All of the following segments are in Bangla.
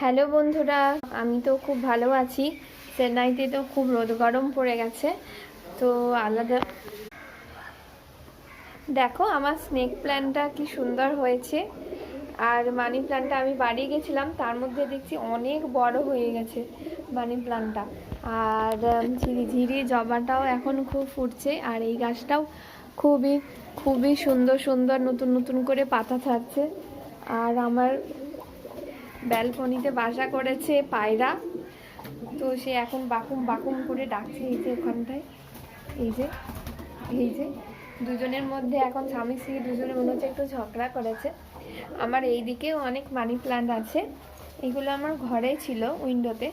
হ্যালো বন্ধুরা, আমি তো খুব ভালো আছি। চেন্নাইতে তো খুব রোদ গরম পড়ে গেছে, তো আলাদা দেখো আমার স্নেক প্ল্যান্টটা কি সুন্দর হয়েছে। আর মানি প্ল্যান্টটা আমি বাড়ি গেছিলাম, তার মধ্যে দেখছি অনেক বড় হয়ে গেছে মানি প্ল্যান্টটা। আর ঝিরিঝিরি জবাটাও এখন খুব ফুটছে, আর এই গাছটাও খুবই খুবই সুন্দর সুন্দর নতুন নতুন করে পাতা ছাড়ছে। আর আমার ব্যালকনিতে বাসা করেছে পায়রা, তো সে এখন বাকুম বাকুম করে ডাকছে। এই যে ওখানটায়, এই যে এই যে দুজনের মধ্যে এখন স্বামী স্ত্রী দুজনে মনে হচ্ছে একটু ঝগড়া করেছে। আমার এই দিকেও অনেক মানি প্ল্যান্ট আছে, এগুলো আমার ঘরেই ছিল, উইন্ডোতে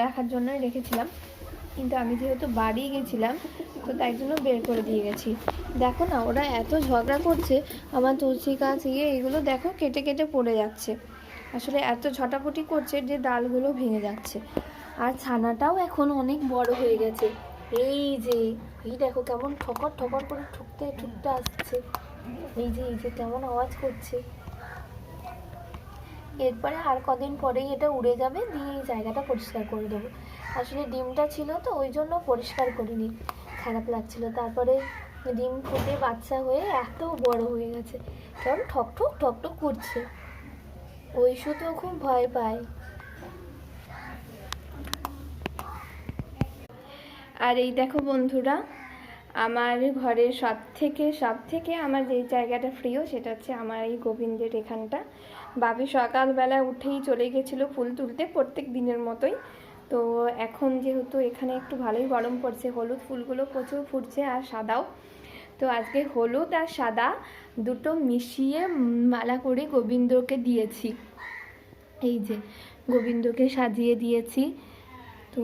রাখার জন্যই রেখেছিলাম, কিন্তু আমি যেহেতু বাড়ি গেছিলাম তো তাই জন্য বের করে দিয়ে গেছি। দেখো না, ওরা এত ঝগড়া করছে। আমার তুলসী গাছ এগুলো দেখো কেটে কেটে পড়ে যাচ্ছে, আসলে এত ঝটাপটি করছে যে ডালগুলো ভেঙে যাচ্ছে। আর ছানাটাও এখন অনেক বড় হয়ে গেছে। এই যে এই দেখো কেমন ঠকর ঠকর করে ঠুকতে ঠুকতে আসছে, এই যে কেমন আওয়াজ করছে। এরপরে আর কদিন পরেই এটা উড়ে যাবে, দিয়ে এই জায়গাটা পরিষ্কার করে দেবো। আসলে ডিমটা ছিল তো ওই জন্য পরিষ্কার করিনি, খারাপ লাগছিল। তারপরে ডিম ফুটে বাচ্চা হয়ে এত বড় হয়ে গেছে, কেমন ঠকঠক ঠকঠক করছে। ওই শুধু খুব ভয় পায়। আর এই দেখো বন্ধুরা, আমার ঘরের সব থেকে আমার যেই জায়গাটা প্রিয় সেটা হচ্ছে আমার এই গোবিন্দের এখানটা। বাবি সকালবেলা উঠেই চলে গেছিলো ফুল তুলতে, প্রত্যেক দিনের মতোই। তো এখন যেহেতু এখানে একটু ভালোই গরম পড়ছে, হলুদ ফুলগুলো প্রচুর ফুটছে আর সাদাও। তো আজকে হলুদ আর সাদা দুটো মিশিয়ে মালা করে গোবিন্দকে দিয়েছি। এই যে গোবিন্দকে সাজিয়ে দিয়েছি। তো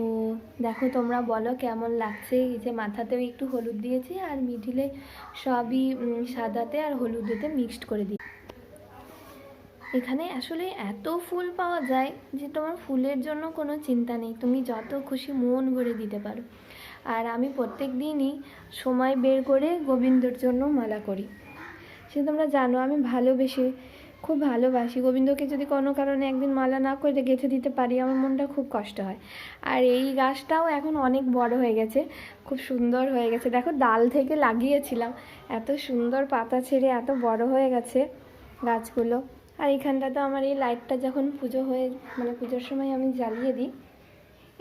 দেখো তোমরা বলো কেমন লাগছে। এই যে মাথাতেও একটু হলুদ দিয়েছি, আর মিডিলে সবই সাদাতে আর হলুদেতে মিক্সড করে দিই। এখানে আসলে এত ফুল পাওয়া যায় যে তোমার ফুলের জন্য কোনো চিন্তা নেই, তুমি যত খুশি মন ভরে দিতে পারো। আর আমি প্রত্যেক দিনই সময় বের করে গোবিন্দর জন্য মালা করি। সে তোমরা জানো আমি খুব ভালোবাসি গোবিন্দকে। যদি কোনো কারণে একদিন মালা না করে গেঁথে দিতে পারি, আমার মনটা খুব কষ্ট হয়। আর এই গাছটাও এখন অনেক বড় হয়ে গেছে, খুব সুন্দর হয়ে গেছে। দেখো ডাল থেকে লাগিয়েছিলাম, এত সুন্দর পাতা ছেড়ে এত বড় হয়ে গেছে গাছগুলো। আর এইখানটাতে আমার এই লাইটটা যখন পুজোর সময় আমি জ্বালিয়ে দিই,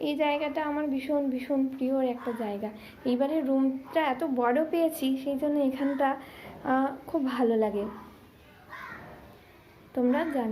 এই জায়গাটা আমার ভীষণ ভীষণ প্রিয় একটা জায়গা। এইবারে রুমটা এত বড় পেয়েছি, সেই জন্য এখানটা খুব ভালো লাগে, তোমরা জানি।